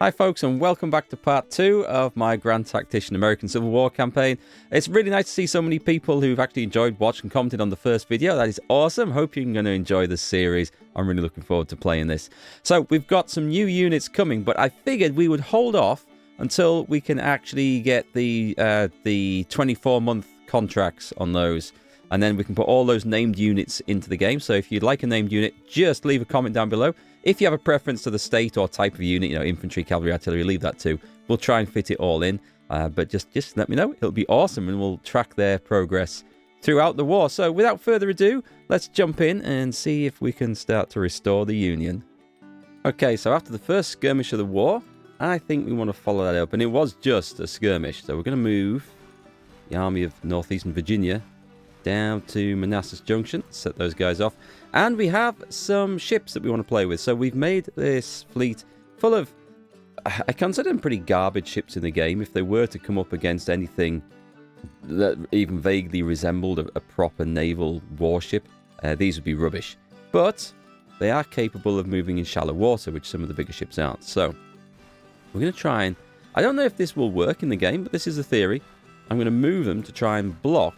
Hi folks, and welcome back to part 2 of my Grand Tactician American Civil War campaign. It's really nice to see so many people who've actually enjoyed watching and commented on the first video. That is awesome. Hope you're going to enjoy this series. I'm really looking forward to playing this. So we've got some new units coming, but I figured we would hold off until we can actually get the 24-month contracts on those. And then we can put all those named units into the game. So if you'd like a named unit, just leave a comment down below. If you have a preference to the state or type of unit, infantry, cavalry, artillery, leave that too. We'll try and fit it all in. But just let me know. It'll be awesome, and we'll track their progress throughout the war. So without further ado, let's jump in and see if we can start to restore the Union. Okay, so after the first skirmish of the war, I think we want to follow that up. And it was just a skirmish. So we're going to move the Army of Northeastern Virginia down to Manassas Junction, set those guys off, and we have some ships that we want to play with. So we've made this fleet full of, I consider them pretty garbage ships in the game. If they were to come up against anything that even vaguely resembled a proper naval warship, these would be rubbish. But they are capable of moving in shallow water, which some of the bigger ships aren't. So we're going to try and, I don't know if this will work in the game, but this is a theory. I'm going to move them to try and block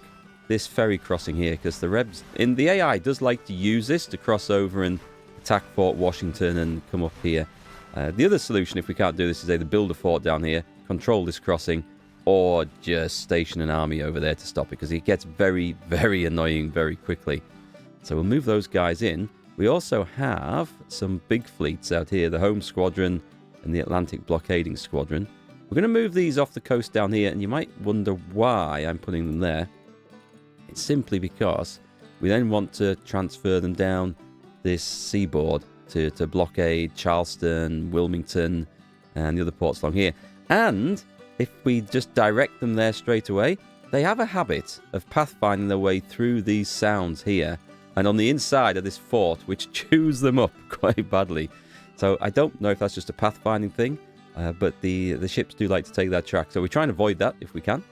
this ferry crossing here, because the Rebs in the AI does like to use this to cross over and attack Fort Washington and come up here. The other solution, if we can't do this, is either build a fort down here, control this crossing, or just station an army over there to stop it, because it gets very, very annoying very quickly. So we'll move those guys in. We also have some big fleets out here, the Home Squadron and the Atlantic Blockading Squadron. We're going to move these off the coast down here, and you might wonder why I'm putting them there. It's simply because we then want to transfer them down this seaboard to blockade Charleston, Wilmington, and the other ports along here. And if we just direct them there straight away, they have a habit of pathfinding their way through these sounds here and on the inside of this fort, which chews them up quite badly. So I don't know if that's just a pathfinding thing, but the ships do like to take that track. So we try and avoid that if we can.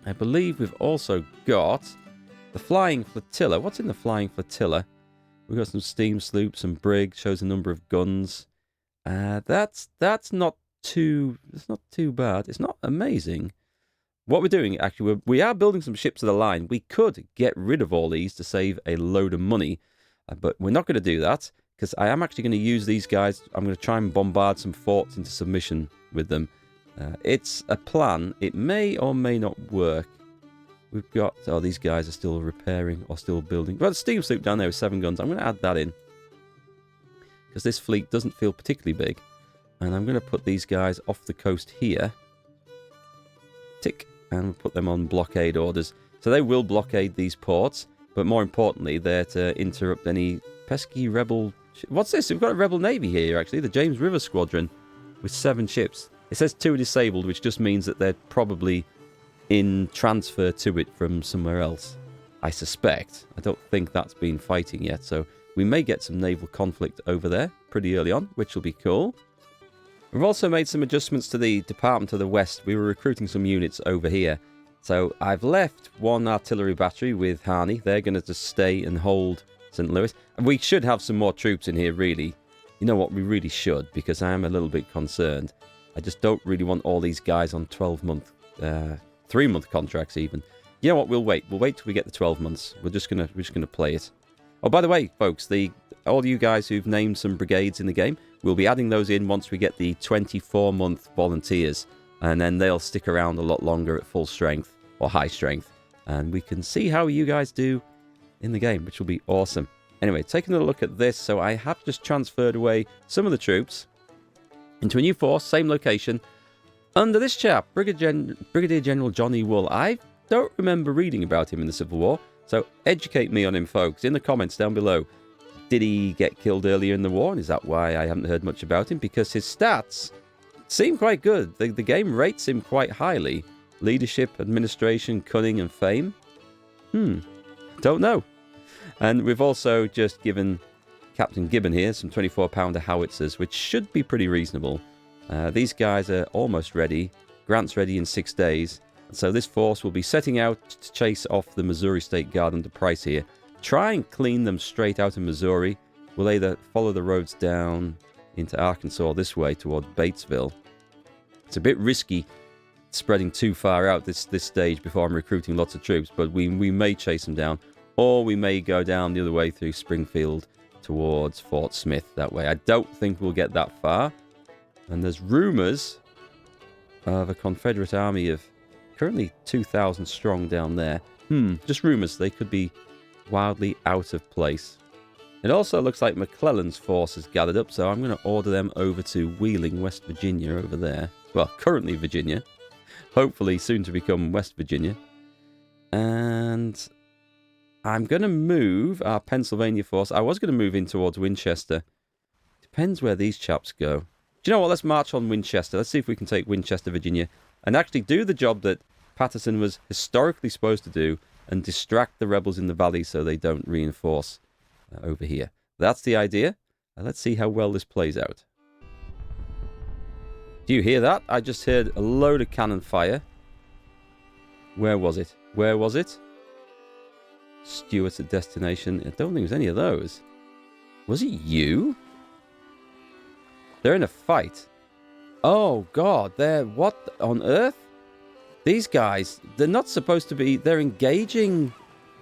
I believe we've also got the Flying Flotilla. What's in the Flying Flotilla? We've got some steam sloops and brig. Shows a number of guns. That's not too. It's not too bad. It's not amazing. What we're doing, actually, we are building some ships of the line. We could get rid of all these to save a load of money, but we're not going to do that, because I am actually going to use these guys. I'm going to try and bombard some forts into submission with them. It's a plan. It may or may not work. We've got... Oh, these guys are still repairing or still building. We've got a steam sloop down there with 7 guns. I'm going to add that in, because this fleet doesn't feel particularly big. And I'm going to put these guys off the coast here. Tick. And we'll put them on blockade orders. So they will blockade these ports. But more importantly, they're to interrupt any pesky rebel... What's this? We've got a rebel navy here, actually. The James River Squadron with 7 ships. It says 2 are disabled, which just means that they're probably in transfer to it from somewhere else. I suspect. I don't think that's been fighting yet, so we may get some naval conflict over there pretty early on, which will be cool. We've also made some adjustments to the department to the west. We were recruiting some units over here. So I've left 1 artillery battery with Harney. They're going to just stay and hold St. Louis. And we should have some more troops in here, really. You know what? We really should, because I am a little bit concerned. I just don't really want all these guys on 12-month, 3-month contracts even. You know what? We'll wait. We'll wait till we get the 12 months. We're just gonna play it. Oh, by the way, folks, all you guys who've named some brigades in the game, we'll be adding those in once we get the 24-month volunteers, and then they'll stick around a lot longer at full strength or high strength, and we can see how you guys do in the game, which will be awesome. Anyway, taking a look at this, so I have just transferred away some of the troops into a new force, same location, under this chap, Brigadier General Johnny Wool. I don't remember reading about him in the Civil War, so educate me on him, folks, in the comments down below. Did he get killed earlier in the war, and is that why I haven't heard much about him? Because his stats seem quite good. The game rates him quite highly. Leadership, administration, cunning, and fame. Don't know. And we've also just given Captain Gibbon here some 24-pounder howitzers, which should be pretty reasonable. These guys are almost ready. Grant's ready in 6 days. And so this force will be setting out to chase off the Missouri State Guard under Price here. Try and clean them straight out of Missouri. We'll either follow the roads down into Arkansas this way towards Batesville. It's a bit risky spreading too far out this stage before I'm recruiting lots of troops, but we may chase them down, or we may go down the other way through Springfield towards Fort Smith that way. I don't think we'll get that far. And there's rumours of a Confederate army of currently 2,000 strong down there. Just rumours. They could be wildly out of place. It also looks like McClellan's force has gathered up, so I'm going to order them over to Wheeling, West Virginia over there. Well, currently Virginia. Hopefully soon to become West Virginia. And I'm going to move our Pennsylvania force. I was going to move in towards Winchester. Depends where these chaps go. Do you know what? Let's march on Winchester. Let's see if we can take Winchester, Virginia, and actually do the job that Patterson was historically supposed to do and distract the rebels in the valley so they don't reinforce over here. That's the idea. Let's see how well this plays out. Do you hear that? I just heard a load of cannon fire. Where was it? Where was it? Stuart's at destination. I don't think it was any of those. Was it you? They're in a fight. Oh, God. They're... What on earth? These guys, they're not supposed to be... They're engaging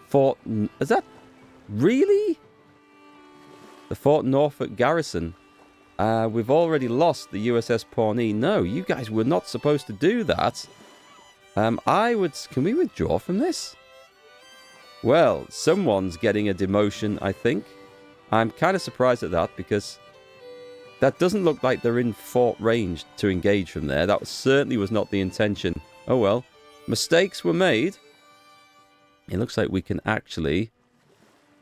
Fort... Is that... Really? The Fort Norfolk garrison. We've already lost the USS Pawnee. No, you guys were not supposed to do that. Can we withdraw from this? Well, someone's getting a demotion, I think. I'm kind of surprised at that because that doesn't look like they're in fort range to engage from there. That certainly was not the intention. Oh well, mistakes were made. It looks like we can actually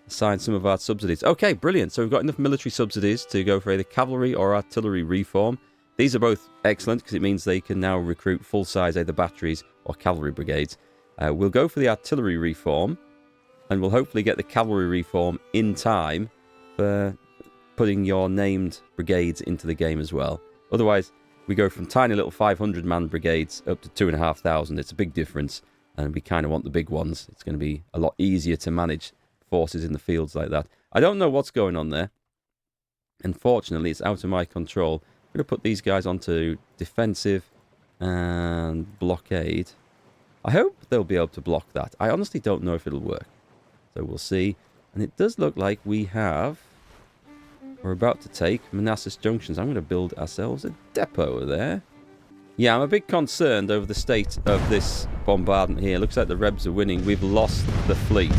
assign some of our subsidies. Okay, brilliant. So we've got enough military subsidies to go for either cavalry or artillery reform. These are both excellent because it means they can now recruit full-size either batteries or cavalry brigades. We'll go for the artillery reform, and we'll hopefully get the cavalry reform in time for putting your named brigades into the game as well. Otherwise, we go from tiny little 500-man brigades up to 2,500. It's a big difference, and we kind of want the big ones. It's going to be a lot easier to manage forces in the fields like that. I don't know what's going on there. Unfortunately, it's out of my control. I'm going to put these guys onto defensive and blockade. I hope they'll be able to block that. I honestly don't know if it'll work. So we'll see. And it does look like we're about to take Manassas Junctions. I'm going to build ourselves a depot there. Yeah, I'm a bit concerned over the state of this bombardment here. Looks like the Rebs are winning. We've lost the fleet.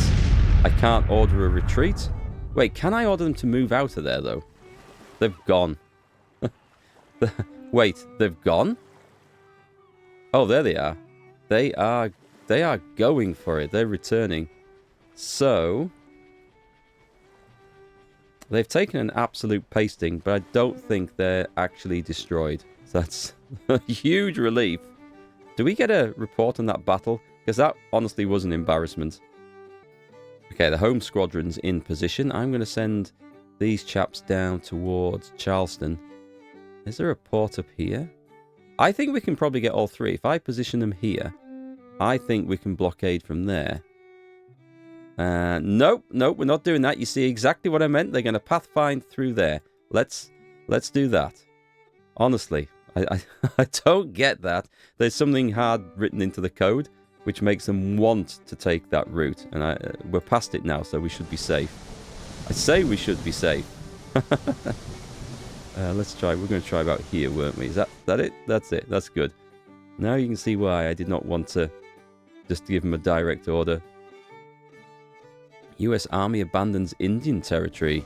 I can't order a retreat. Wait, can I order them to move out of there, though? They've gone. Wait, they've gone? Oh, there they are. They are going for it. They're returning. So they've taken an absolute pasting, but I don't think they're actually destroyed. So that's a huge relief. Do we get a report on that battle? Because that honestly was an embarrassment. Okay, the home squadron's in position. I'm going to send these chaps down towards Charleston. Is there a port up here? I think we can probably get all three. If I position them here, I think we can blockade from there. Nope, we're not doing that. You see exactly what I meant. They're going to pathfind through there. Let's do that. Honestly, I don't get that. There's something hard written into the code which makes them want to take that route. And we're past it now, so we should be safe. I say we should be safe. Let's try. We're going to try about here, weren't we? Is that it? That's it. That's good. Now you can see why I did not want to just give them a direct order. U.S. Army abandons Indian territory.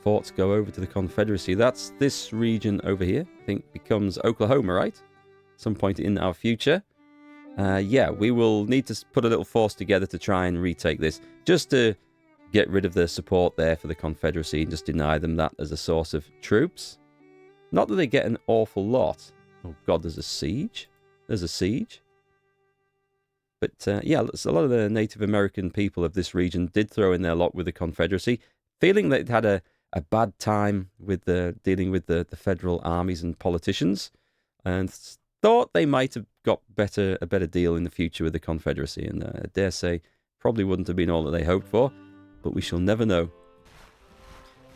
Forts go over to the Confederacy. That's this region over here. I think becomes Oklahoma, right? Some point in our future. Yeah, we will need to put a little force together to try and retake this. Just to get rid of the support there for the Confederacy and just deny them that as a source of troops. Not that they get an awful lot. Oh God, there's a siege. There's a siege. But yeah, a lot of the Native American people of this region did throw in their lot with the Confederacy, feeling that it had a bad time with dealing with the federal armies and politicians, and thought they might have got a better deal in the future with the Confederacy. And I dare say, probably wouldn't have been all that they hoped for, but we shall never know.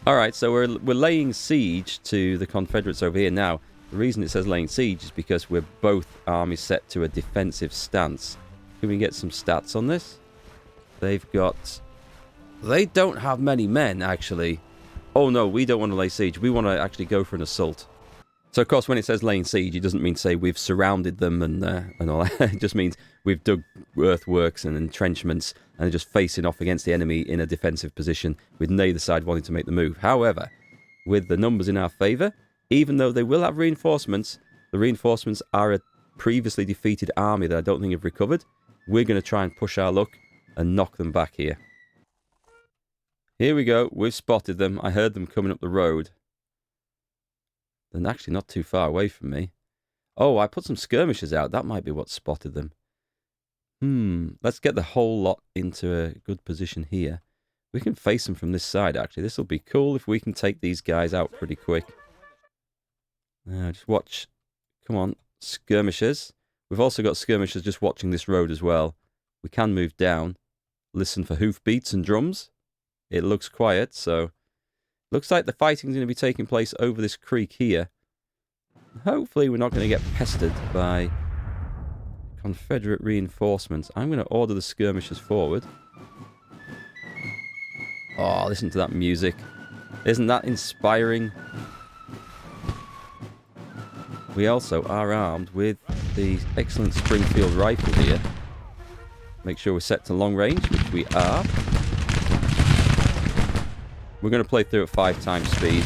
All right, so we're laying siege to the Confederates over here now. The reason it says laying siege is because we're both armies set to a defensive stance. Can we get some stats on this? They've got... They don't have many men, actually. Oh, no, we don't want to lay siege. We want to actually go for an assault. So, of course, when it says laying siege, it doesn't mean to say we've surrounded them and all that. It just means we've dug earthworks and entrenchments and are just facing off against the enemy in a defensive position with neither side wanting to make the move. However, with the numbers in our favour, even though they will have reinforcements, the reinforcements are a previously defeated army that I don't think have recovered. We're going to try and push our luck and knock them back here. Here we go. We've spotted them. I heard them coming up the road. They're actually not too far away from me. Oh, I put some skirmishers out. That might be what spotted them. Let's get the whole lot into a good position here. We can face them from this side, actually. This will be cool if we can take these guys out pretty quick. Now, just watch. Come on, skirmishers. We've also got skirmishers just watching this road as well. We can move down. Listen for hoofbeats and drums. It looks quiet, so... Looks like the fighting's going to be taking place over this creek here. Hopefully we're not going to get pestered by Confederate reinforcements. I'm going to order the skirmishers forward. Oh, listen to that music. Isn't that inspiring? We also are armed with the excellent Springfield rifle here. Make sure we're set to long range, which we are. We're going to play through at 5 times speed.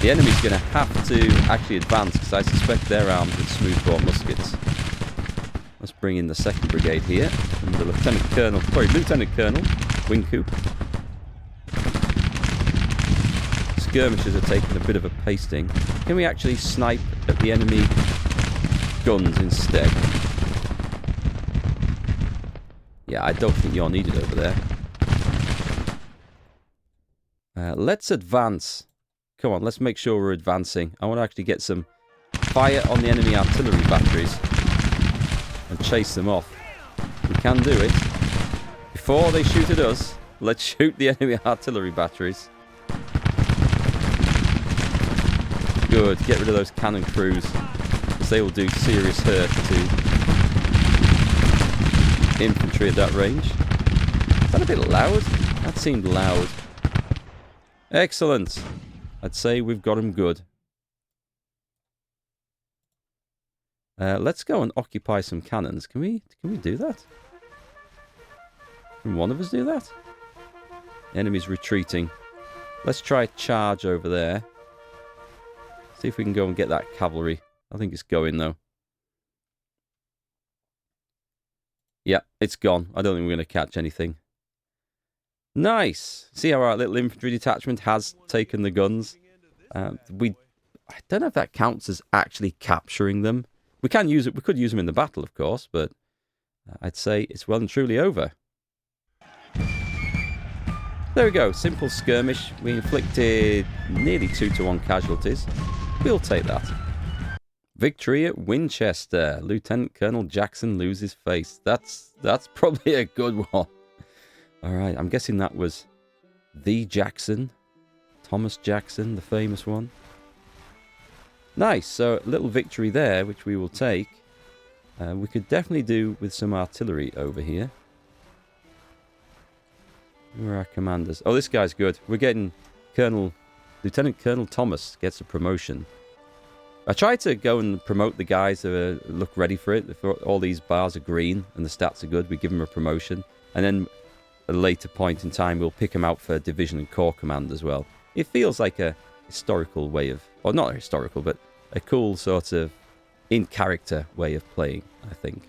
The enemy's going to have to actually advance because I suspect they're armed with smoothbore muskets. Let's bring in the 2nd Brigade here. And the Lieutenant Colonel Wincoop. Skirmishers are taking a bit of a pasting. Can we actually snipe at the enemy guns instead? Yeah, I don't think you're needed over there. Let's advance. Come on, let's make sure we're advancing. I want to actually get some fire on the enemy artillery batteries and chase them off. We can do it. Before they shoot at us, let's shoot the enemy artillery batteries. Good. Get rid of those cannon crews, because they will do serious hurt to infantry at that range. Is that a bit loud? That seemed loud. Excellent. I'd say we've got them good. Let's go and occupy some cannons. Can we do that? Can one of us do that? Enemy's retreating. Let's try a charge over there. See if we can go and get that cavalry. I think it's going, though. Yeah, it's gone. I don't think we're going to catch anything. Nice! See how our little infantry detachment has taken the guns? I don't know if that counts as actually capturing them. We can use it. We could use them in the battle, of course, but I'd say it's well and truly over. There we go. Simple skirmish. We inflicted nearly 2-to-1 casualties. We'll take that. Victory at Winchester. Lieutenant Colonel Jackson loses face. That's probably a good one. All right, I'm guessing that was the Jackson. Thomas Jackson, the famous one. Nice, so a little victory there, which we will take. We could definitely do with some artillery over here. Who are our commanders? Oh, this guy's good. We're getting Lieutenant Colonel Thomas gets a promotion. I tried to go and promote the guys that look ready for it. If all these bars are green and the stats are good, we give them a promotion. And then at a later point in time, we'll pick them out for division and corps command as well. It feels like a historical way of... Or not historical, but a cool sort of in-character way of playing, I think.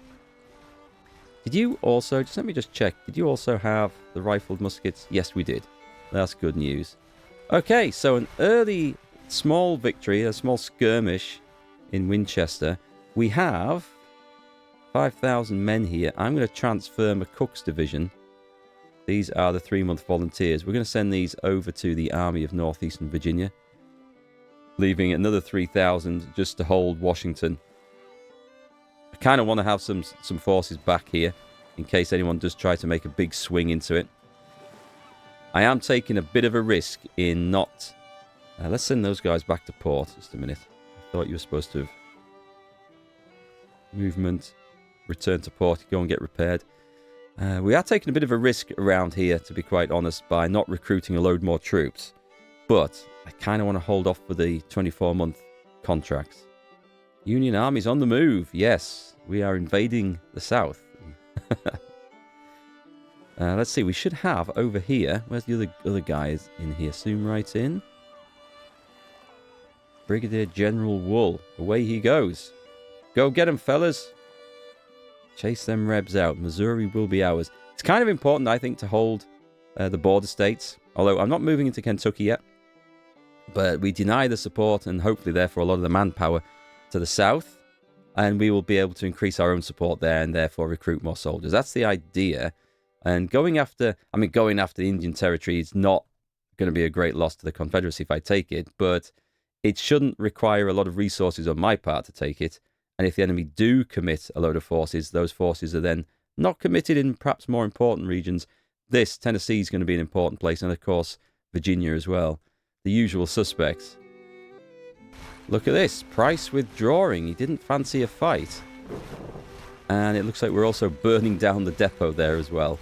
Did you also... Just let me just check. Did you also have the rifled muskets? Yes, we did. That's good news. Okay, so an early small victory, a small skirmish in Winchester. We have 5,000 men here. I'm going to transfer McCook's division. These are the 3-month volunteers. We're going to send these over to the Army of Northeastern Virginia, leaving another 3,000 just to hold Washington. I kind of want to have some forces back here in case anyone does try to make a big swing into it. I am taking a bit of a risk in not... let's send those guys back to port. Just a minute. I thought you were supposed to have... Movement. Return to port. Go and get repaired. We are taking a bit of a risk around here, to be quite honest, by not recruiting a load more troops. But I kind of want to hold off for the 24-month contracts. Union armies on the move. Yes, we are invading the south. Let's see. We should have over here... Where's the other guys in here? Zoom right in. Brigadier General Wool. Away he goes. Go get him, fellas. Chase them rebs out. Missouri will be ours. It's kind of important, I think, to hold the border states. Although I'm not moving into Kentucky yet. But we deny the support and hopefully, therefore, a lot of the manpower to the south. And we will be able to increase our own support there and therefore recruit more soldiers. That's the idea. And going after the Indian Territory is not going to be a great loss to the Confederacy if I take it. But it shouldn't require a lot of resources on my part to take it. And if the enemy do commit a load of forces, those forces are then not committed in perhaps more important regions. Tennessee is going to be an important place. And, of course, Virginia as well. The usual suspects. Look at this. Price withdrawing. He didn't fancy a fight. And it looks like we're also burning down the depot there as well.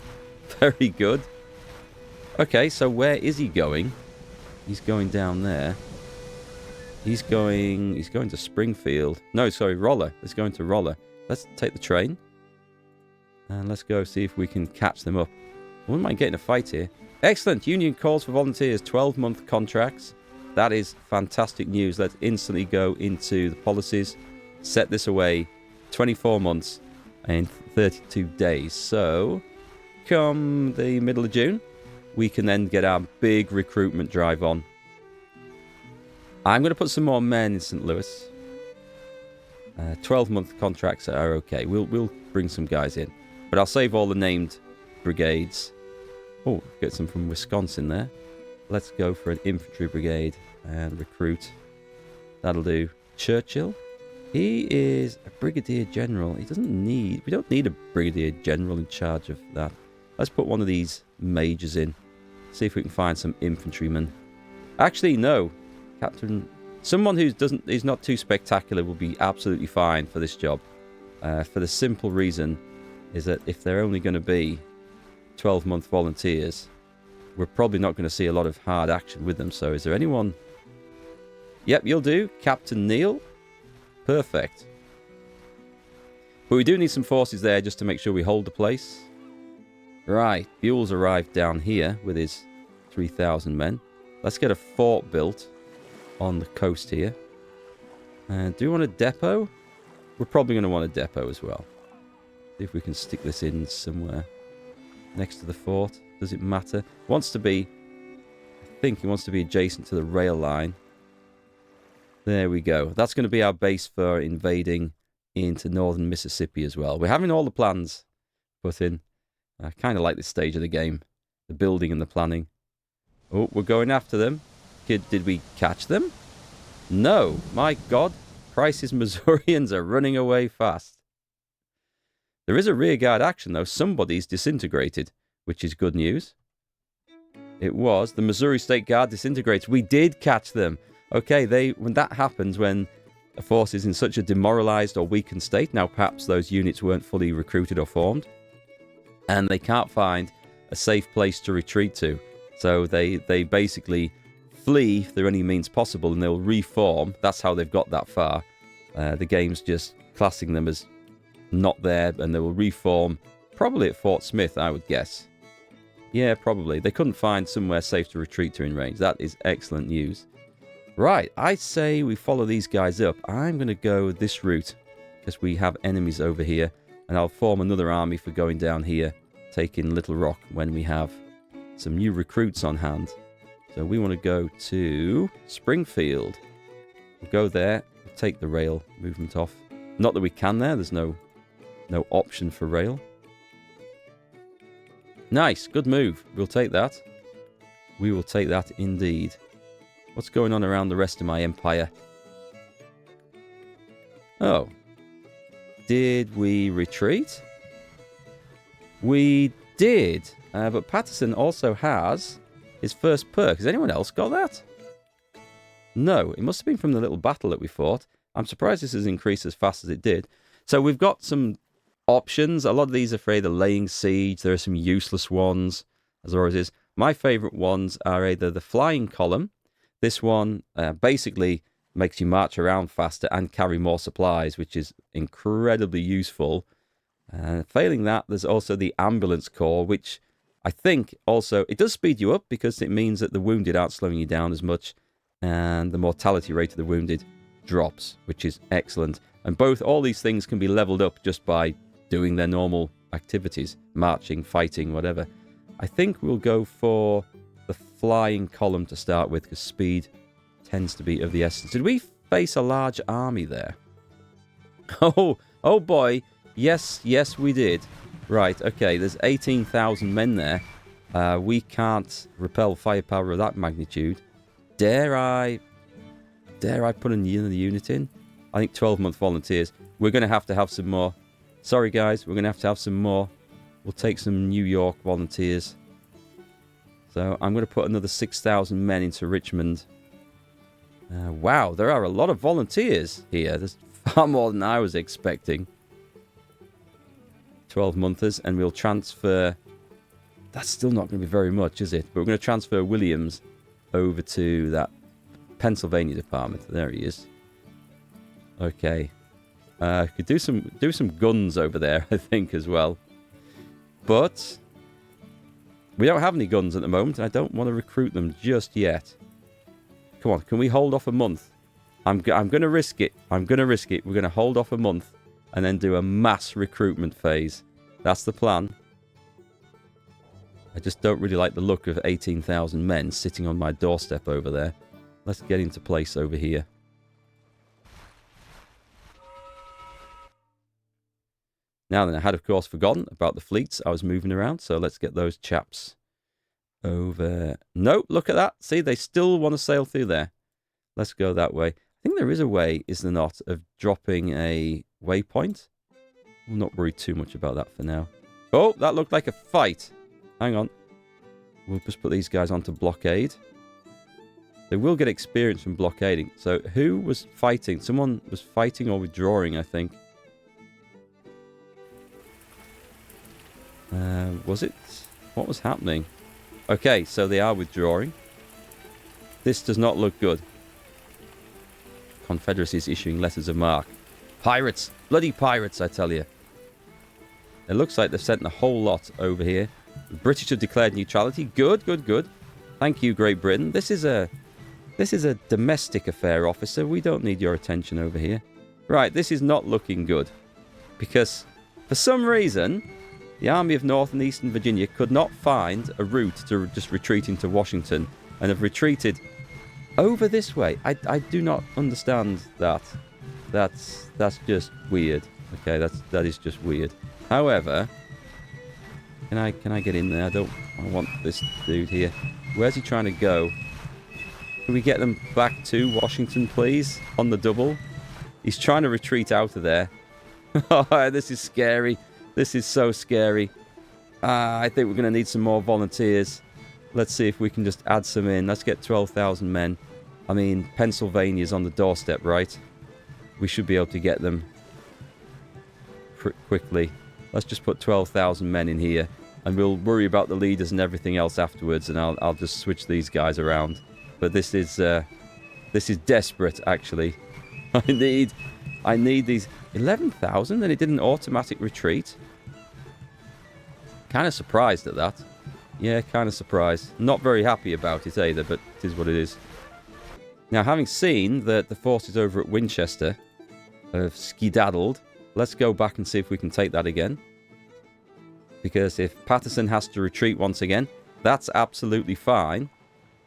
Very good. Okay, so where is he going? He's going down there. He's going to Springfield. No, sorry, Roller. He's going to Roller. Let's take the train. And let's go see if we can catch them up. I wouldn't mind getting a fight here. Excellent. Union calls for volunteers. 12-month contracts. That is fantastic news. Let's instantly go into the policies. Set this away. 24 months and 32 days. So, come the middle of June, we can then get our big recruitment drive on. I'm going to put some more men in St. Louis. 12-month contracts are okay. We'll bring some guys in. But I'll save all the named brigades. Oh, get some from Wisconsin there. Let's go for an infantry brigade and recruit. That'll do. Churchill. He is a brigadier general. We don't need a brigadier general in charge of that. Let's put one of these majors in. See if we can find some infantrymen. Actually, no. Captain, someone who's not too spectacular will be absolutely fine for this job. For the simple reason is that if they're only going to be 12-month volunteers, we're probably not going to see a lot of hard action with them. So is there anyone? Yep, you'll do. Captain Neal. Perfect. But we do need some forces there just to make sure we hold the place. Right, Buell's arrived down here with his 3,000 men. Let's get a fort built on the coast here. Do we want a depot? We're probably going to want a depot as well. See if we can stick this in somewhere next to the fort. Does it matter? I think he wants to be adjacent to the rail line. There we go. That's going to be our base for invading into northern Mississippi as well. We're having all the plans put in. I kind of like this stage of the game. The building and the planning. Oh, we're going after them. Did we catch them? No. My God. Price's Missourians are running away fast. There is a rearguard action, though. Somebody's disintegrated, which is good news. It was. The Missouri State Guard disintegrates. We did catch them. Okay, when that happens, when a force is in such a demoralized or weakened state, now perhaps those units weren't fully recruited or formed, and they can't find a safe place to retreat to. So they basically flee through any means possible, and they'll reform. That's how they've got that far. The game's just classing them as not there, and they will reform, probably at Fort Smith, I would guess. Yeah, probably. They couldn't find somewhere safe to retreat to in range. That is excellent news. Right, I say we follow these guys up. I'm going to go this route because we have enemies over here, and I'll form another army for going down here, taking Little Rock when we have some new recruits on hand. So we want to go to Springfield. We'll go there, we'll take the rail movement off. Not that we can there, there's no option for rail. Nice, good move. We'll take that. We will take that indeed. What's going on around the rest of my empire? Oh. Did we retreat? We did. But Patterson also has his first perk. Has anyone else got that? No, it must have been from the little battle that we fought. I'm surprised this has increased as fast as it did. So we've got some options. A lot of these are for either laying siege. There are some useless ones, as there always is. My favourite ones are either the flying column. This one basically makes you march around faster and carry more supplies, which is incredibly useful. Failing that, there's also the ambulance corps, which I think also, it does speed you up because it means that the wounded aren't slowing you down as much, and the mortality rate of the wounded drops, which is excellent. And all these things can be leveled up just by doing their normal activities, marching, fighting, whatever. I think we'll go for the flying column to start with, because speed tends to be of the essence. Did we face a large army there? Oh boy. Yes, we did. Right, okay, there's 18,000 men there. We can't repel firepower of that magnitude. Dare I put another unit in? I think 12-month volunteers. We're going to have some more. Sorry, guys, we're going to have some more. We'll take some New York volunteers. So I'm going to put another 6,000 men into Richmond. Wow, there are a lot of volunteers here. There's far more than I was expecting. 12-monthers, and we'll transfer... That's still not going to be very much, is it? But we're going to transfer Williams over to that Pennsylvania department. There he is. Okay. Could do some guns over there, I think, as well. But we don't have any guns at the moment, and I don't want to recruit them just yet. Come on, can we hold off a month? I'm going to risk it. I'm going to risk it. We're going to hold off a month and then do a mass recruitment phase. That's the plan. I just don't really like the look of 18,000 men sitting on my doorstep over there. Let's get into place over here. Now then, I had, of course, forgotten about the fleets I was moving around, so let's get those chaps over. No, look at that. See, they still want to sail through there. Let's go that way. I think there is a way, is there not, of dropping a waypoint? We'll not worry too much about that for now. Oh, that looked like a fight. Hang on. We'll just put these guys onto blockade. They will get experience from blockading. So who was fighting? Someone was fighting or withdrawing, I think. Was it? What was happening? Okay, so they are withdrawing. This does not look good. Confederacy is issuing letters of marque. Pirates! Bloody pirates, I tell you. It looks like they've sent a whole lot over here. The British have declared neutrality. Good, good, good. Thank you, Great Britain. This is a domestic affair, officer. We don't need your attention over here. Right, this is not looking good. Because, for some reason, the Army of North and Eastern Virginia could not find a route to just retreat into Washington and have retreated over this way. I do not understand that. That's just weird. Okay, that is just weird. However, can I get in there? I want this dude here. Where's he trying to go? Can we get them back to Washington, please? On the double. He's trying to retreat out of there. Oh, this is scary. This is so scary. I think we're going to need some more volunteers. Let's see if we can just add some in. Let's get 12,000 men. I mean, Pennsylvania's on the doorstep, right? We should be able to get them quickly. Let's just put 12,000 men in here, and we'll worry about the leaders and everything else afterwards, and I'll just switch these guys around. But this is desperate, actually. I need these 11,000, and it did an automatic retreat. Kind of surprised at that. Yeah, kind of surprised. Not very happy about it either, but it is what it is. Now, having seen that the forces over at Winchester have skedaddled, let's go back and see if we can take that again. Because if Patterson has to retreat once again, that's absolutely fine.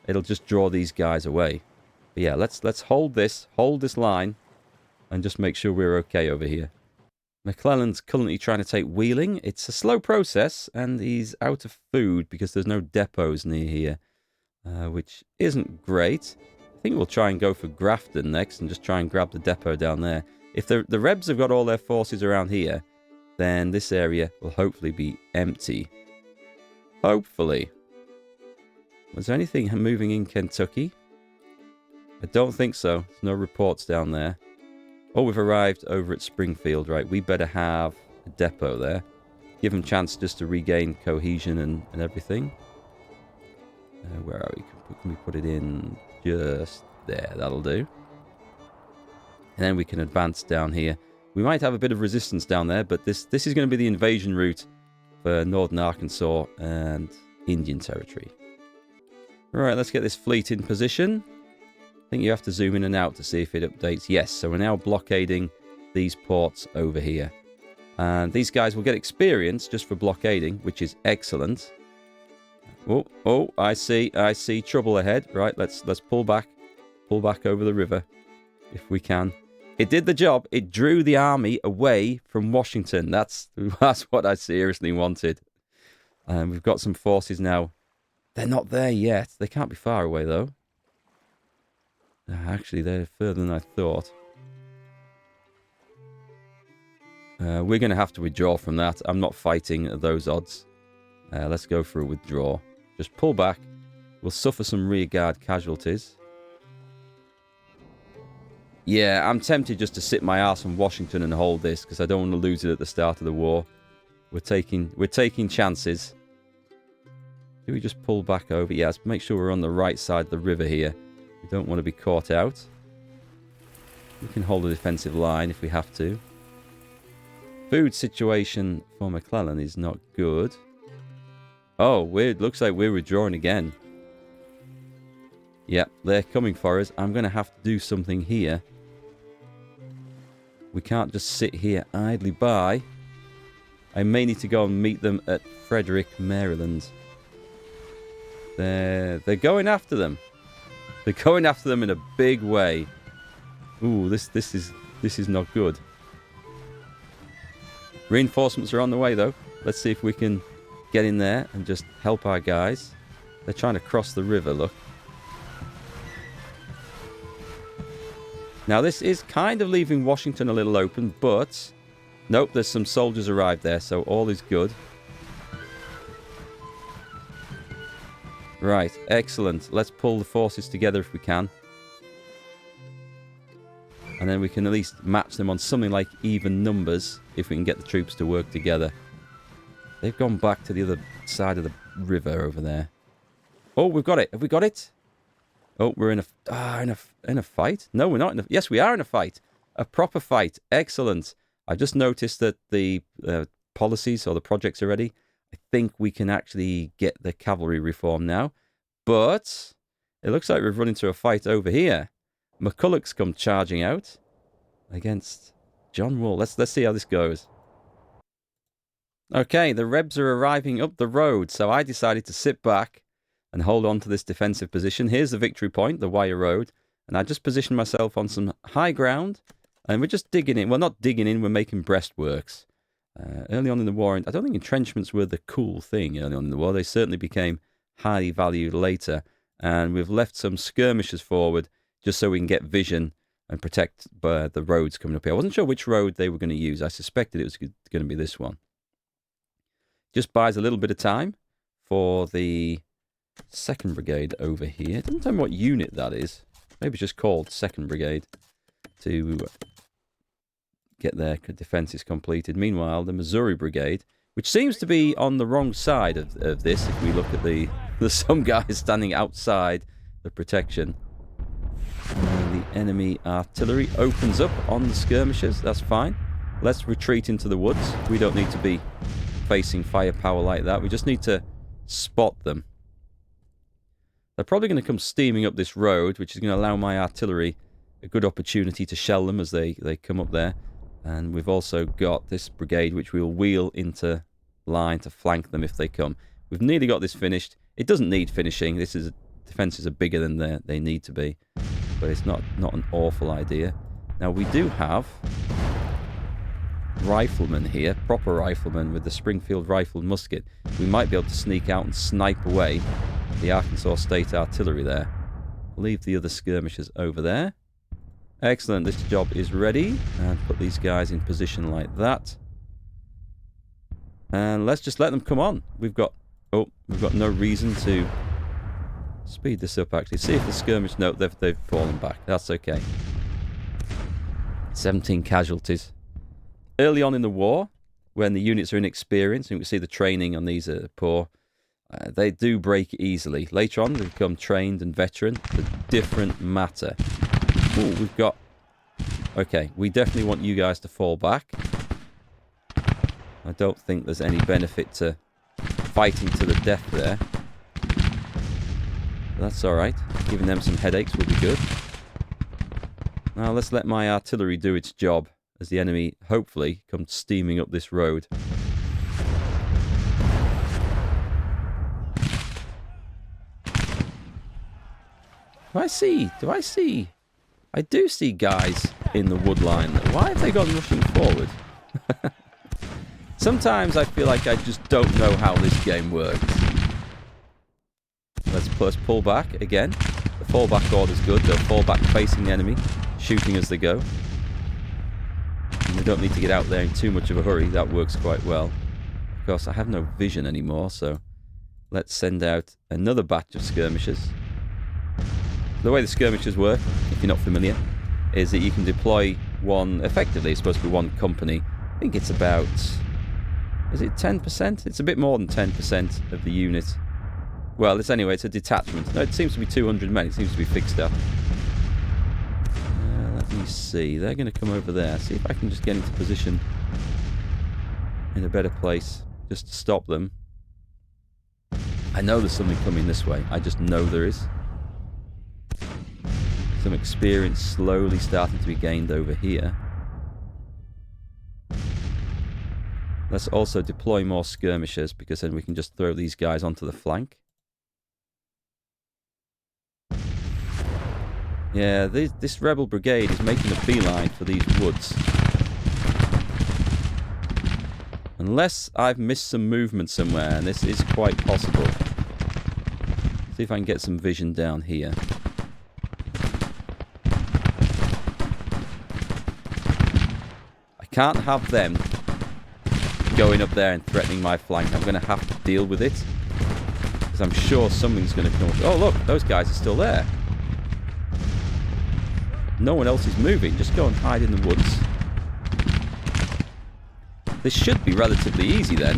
It'll just draw these guys away. But yeah, let's hold this line, and just make sure we're okay over here. McClellan's currently trying to take Wheeling. It's a slow process, and he's out of food because there's no depots near here, which isn't great. I think we'll try and go for Grafton next and just try and grab the depot down there. If the Rebs have got all their forces around here, then this area will hopefully be empty. Hopefully. Was there anything moving in Kentucky? I don't think so. There's no reports down there. Oh, we've arrived over at Springfield. Right, we better have a depot there. Give them a chance just to regain cohesion and everything. Where are we? Can we put it in just there? That'll do. And then we can advance down here. We might have a bit of resistance down there, but this is going to be the invasion route for northern Arkansas and Indian Territory. Alright, let's get this fleet in position. I think you have to zoom in and out to see if it updates. Yes, so we're now blockading these ports over here. And these guys will get experience just for blockading, which is excellent. Oh, I see trouble ahead. Right, let's pull back over the river if we can. It did the job. It drew the army away from Washington. That's what I seriously wanted. And we've got some forces now. They're not there yet. They can't be far away though. Actually, they're further than I thought. We're going to have to withdraw from that. I'm not fighting at those odds. Let's go for a withdraw. Just pull back. We'll suffer some rearguard casualties. Yeah, I'm tempted just to sit my ass on Washington and hold this because I don't want to lose it at the start of the war. We're taking chances. Do we just pull back over? Yeah, let's make sure we're on the right side of the river here. We don't want to be caught out. We can hold a defensive line if we have to. Food situation for McClellan is not good. Oh, weird. Looks like we're withdrawing again. Yep, they're coming for us. I'm going to have to do something here. We can't just sit here idly by. I may need to go and meet them at Frederick, Maryland. They're going after them. They're going after them in a big way. Ooh, this is not good. Reinforcements are on the way though. Let's see if we can get in there and just help our guys. They're trying to cross the river, look. Now this is kind of leaving Washington a little open, but nope, there's some soldiers arrived there, so all is good. Right, excellent. Let's pull the forces together if we can. And then we can at least match them on something like even numbers if we can get the troops to work together. They've gone back to the other side of the river over there. Oh, we've got it. Have we got it? Oh, we're in a fight? No, we're not in a... Yes, we are in a fight. A proper fight. Excellent. I just noticed that the policies or the projects are ready. I think we can actually get the cavalry reform now. But it looks like we've run into a fight over here. McCulloch's come charging out against John Wall. Let's see how this goes. Okay, the Rebs are arriving up the road, so I decided to sit back and hold on to this defensive position. Here's the victory point, the Wire Road, and I just positioned myself on some high ground, and we're just digging in. Well, not digging in, we're making breastworks. Early on in the war, I don't think entrenchments were the cool thing early on in the war. They certainly became highly valued later, and we've left some skirmishers forward just so we can get vision and protect the roads coming up here. I wasn't sure which road they were going to use. I suspected it was going to be this one. Just buys a little bit of time for the 2nd Brigade over here. It doesn't tell me what unit that is. Maybe it's just called 2nd Brigade to get their defences completed. Meanwhile, the Missouri Brigade, which seems to be on the wrong side of this, if we look at there's some guys standing outside the protection. And the enemy artillery opens up on the skirmishers. That's fine. Let's retreat into the woods. We don't need to be facing firepower like that. We just need to spot them. They're probably going to come steaming up this road, which is going to allow my artillery a good opportunity to shell them as they come up there. And we've also got this brigade, which we'll wheel into line to flank them if they come. We've nearly got this finished. It doesn't need finishing. Defences are bigger than they need to be. But it's not an awful idea. Now, we do have riflemen here, proper riflemen with the Springfield rifle musket. We might be able to sneak out and snipe away the Arkansas State Artillery there. Leave the other skirmishers over there. Excellent, this job is ready. And put these guys in position like that. And let's just let them come on. We've got no reason to speed this up, actually. See if the skirmish... No, they've fallen back. That's okay. 17 casualties. Early on in the war, when the units are inexperienced, and we see the training on these are poor, they do break easily. Later on, they become trained and veteran. It's a different matter. Ooh, we've got... Okay, we definitely want you guys to fall back. I don't think there's any benefit to fighting to the death there. But that's alright. Giving them some headaches will be good. Now let's let my artillery do its job as the enemy, hopefully, comes steaming up this road. Do I see? I do see guys in the wood line. Why have they gone rushing forward? Sometimes I feel like I just don't know how this game works. Let's pull back again. The fallback order's good. They'll fall back facing the enemy, shooting as they go. And they don't need to get out there in too much of a hurry. That works quite well. Of course, I have no vision anymore, so let's send out another batch of skirmishers. The way the skirmishers work, if you're not familiar, is that you can deploy one, effectively it's supposed to be one company. I think it's about, is it 10%? It's a bit more than 10% of the unit. Well, it's anyway, it's a detachment. No, it seems to be 200 men. It seems to be fixed up. Let me see. They're going to come over there. See if I can just get into position in a better place just to stop them. I know there's something coming this way. I just know there is. Some experience slowly starting to be gained over here. Let's also deploy more skirmishers, because then we can just throw these guys onto the flank. Yeah, this rebel brigade is making a beeline for these woods. Unless I've missed some movement somewhere, and this is quite possible. See if I can get some vision down here. I can't have them going up there and threatening my flank. I'm going to have to deal with it, because I'm sure something's going to come. Oh, look, those guys are still there. No one else is moving. Just go and hide in the woods. This should be relatively easy then.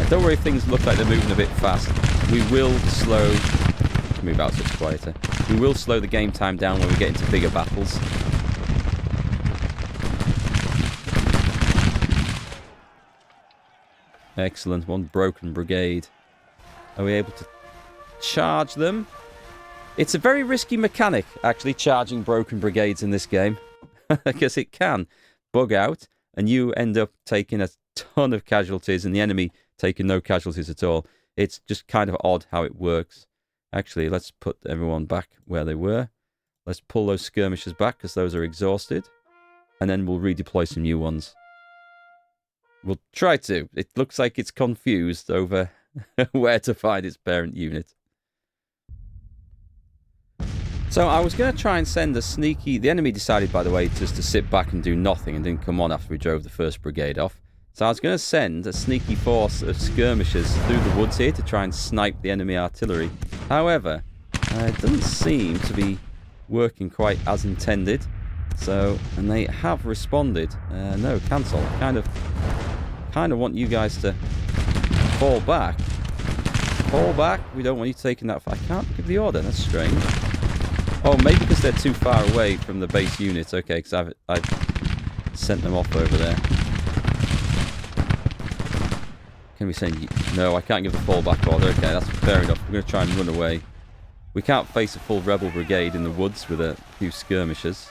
Don't worry if things look like they're moving a bit fast. We will slow... Move out so it's quieter. We will slow the game time down when we get into bigger battles. Excellent. One broken brigade. Are we able to charge them? It's a very risky mechanic, actually, charging broken brigades in this game. Because it can bug out, and you end up taking a ton of casualties, and the enemy taking no casualties at all. It's just kind of odd how it works. Actually, let's put everyone back where they were. Let's pull those skirmishers back, because those are exhausted. And then we'll redeploy some new ones. We'll try to. It looks like it's confused over where to find its parent unit. So I was going to try and send a sneaky... The enemy decided, by the way, just to sit back and do nothing and didn't come on after we drove the first brigade off. So I was going to send a sneaky force of skirmishers through the woods here to try and snipe the enemy artillery. However, it doesn't seem to be working quite as intended. So, and they have responded. No, cancel. Kind of want you guys to fall back. Fall back. We don't want you taking that far. I can't give the order. That's strange. Oh, maybe because they're too far away from the base unit. Okay, because I've sent them off over there. Can we send you? No, I can't give the fallback order. Okay, that's fair enough. We're going to try and run away. We can't face a full rebel brigade in the woods with a few skirmishers.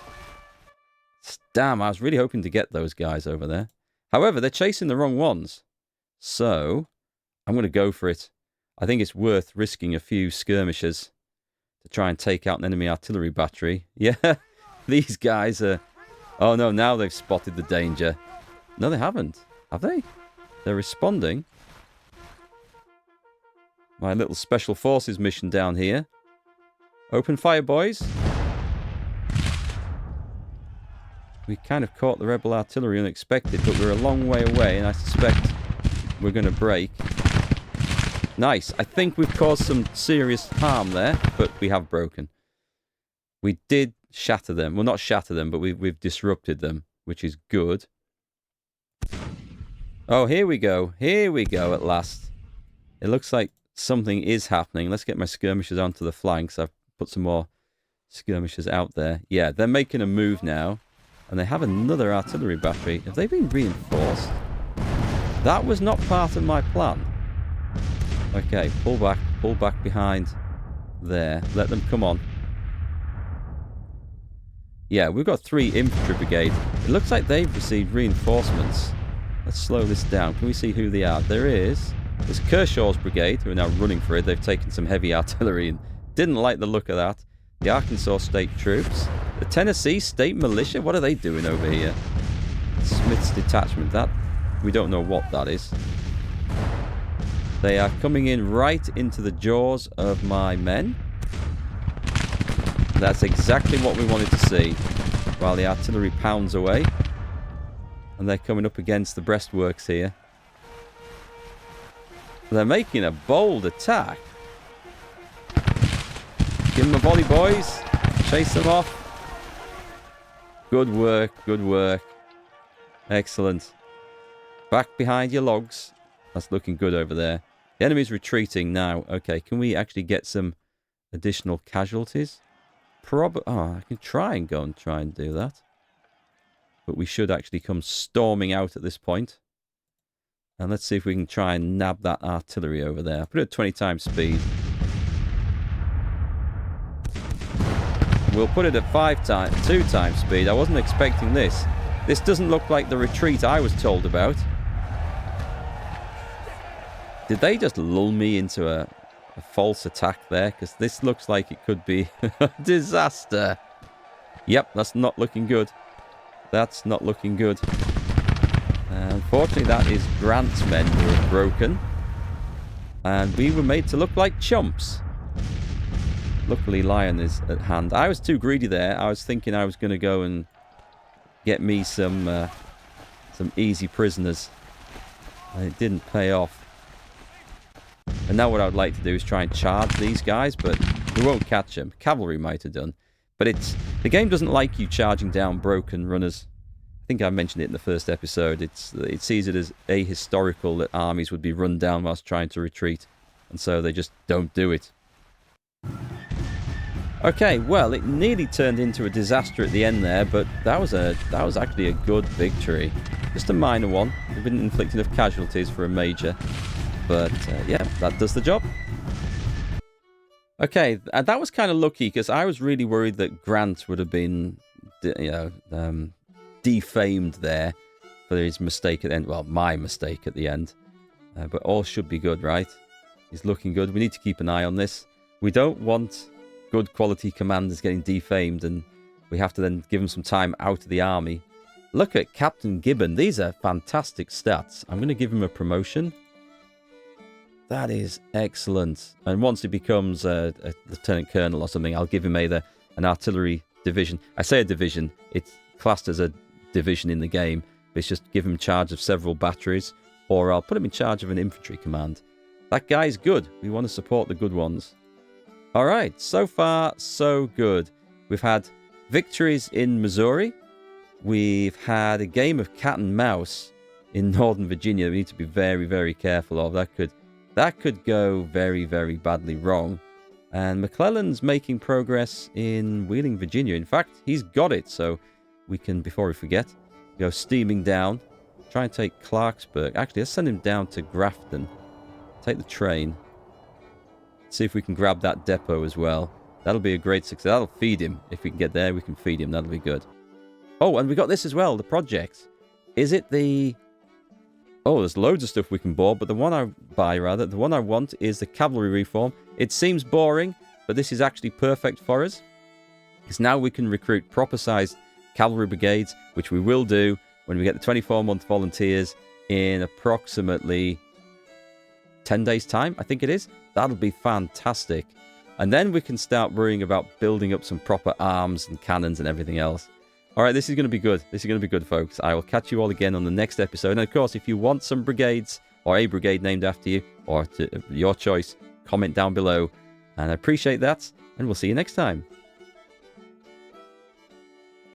Damn, I was really hoping to get those guys over there. However, they're chasing the wrong ones. So, I'm going to go for it. I think it's worth risking a few skirmishers to try and take out an enemy artillery battery. Yeah, these guys are... Oh no, now they've spotted the danger. No, they haven't. Have they? They're responding. My little special forces mission down here. Open fire, boys. We kind of caught the rebel artillery unexpected, but we're a long way away, and I suspect we're going to break. Nice. I think we've caused some serious harm there, but we have broken. We did shatter them. Well, not shatter them, but we've disrupted them, which is good. Oh, here we go. Here we go at last. It looks like something is happening. Let's get my skirmishers onto the flanks. I've put some more skirmishers out there. Yeah, they're making a move now. And they have another artillery battery. Have they been reinforced? That was not part of my plan. Okay, pull back behind there. Let them come on. Yeah, we've got 3 infantry brigades. It looks like they've received reinforcements. Let's slow this down. Can we see who they are? There's Kershaw's brigade, who are now running for it. They've taken some heavy artillery and didn't like the look of that. The Arkansas State Troops. The Tennessee State Militia. What are they doing over here? Smith's Detachment. That, we don't know what that is. They are coming in right into the jaws of my men. That's exactly what we wanted to see. While the artillery pounds away. And they're coming up against the breastworks here. They're making a bold attack. Give them a volley, boys. Chase them off. Good work, good work. Excellent. Back behind your logs. That's looking good over there. The enemy's retreating now. Okay, can we actually get some additional casualties? Oh, I can try and do that. But we should actually come storming out at this point. And let's see if we can try and nab that artillery over there. Put it at 20 times speed. We'll put it at 2 times speed. I wasn't expecting this. This doesn't look like the retreat I was told about. Did they just lull me into a false attack there? Because this looks like it could be a disaster. Yep, that's not looking good. That's not looking good. Unfortunately, that is Grant's men who are broken. And we were made to look like chumps. Luckily, Lion is at hand. I was too greedy there. I was thinking I was going to go and get me some easy prisoners. And it didn't pay off. And now what I would like to do is try and charge these guys, but we won't catch them. Cavalry might have done. But the game doesn't like you charging down broken runners. I think I mentioned it in the first episode. It sees it as ahistorical that armies would be run down whilst trying to retreat. And so they just don't do it. Okay, well, it nearly turned into a disaster at the end there, but that was actually a good victory. Just a minor one. We've been inflicting of casualties for a major. But, yeah, that does the job. Okay, that was kind of lucky, because I was really worried that Grant would have been, defamed there for his mistake at the end. Well, my mistake at the end. But all should be good, right? He's looking good. We need to keep an eye on this. We don't want good quality commanders getting defamed, and we have to then give them some time out of the army. Look at Captain Gibbon. These are fantastic stats. I'm going to give him a promotion. That is excellent. And once he becomes a lieutenant colonel or something, I'll give him either an artillery division. I say a division. It's classed as a division in the game. But it's just give him charge of several batteries, or I'll put him in charge of an infantry command. That guy's good. We want to support the good ones. All right. So far, so good. We've had victories in Missouri. We've had a game of cat and mouse in Northern Virginia. We need to be very, very careful of. That could go very, very badly wrong. And McClellan's making progress in Wheeling, Virginia. In fact, he's got it. So we can, before we forget, go steaming down. Try and take Clarksburg. Actually, let's send him down to Grafton. Take the train. See if we can grab that depot as well. That'll be a great success. That'll feed him. If we can get there, we can feed him. That'll be good. Oh, and we got this as well. The project. Is it the... Oh, there's loads of stuff we can board, but the one I want is the cavalry reform. It seems boring, but this is actually perfect for us. Because now we can recruit proper-sized cavalry brigades, which we will do when we get the 24-month volunteers in approximately 10 days' time, I think it is. That'll be fantastic. And then we can start worrying about building up some proper arms and cannons and everything else. All right, this is going to be good. This is going to be good, folks. I will catch you all again on the next episode. And, of course, if you want some brigades or a brigade named after you, or your choice, comment down below. And I appreciate that, and we'll see you next time.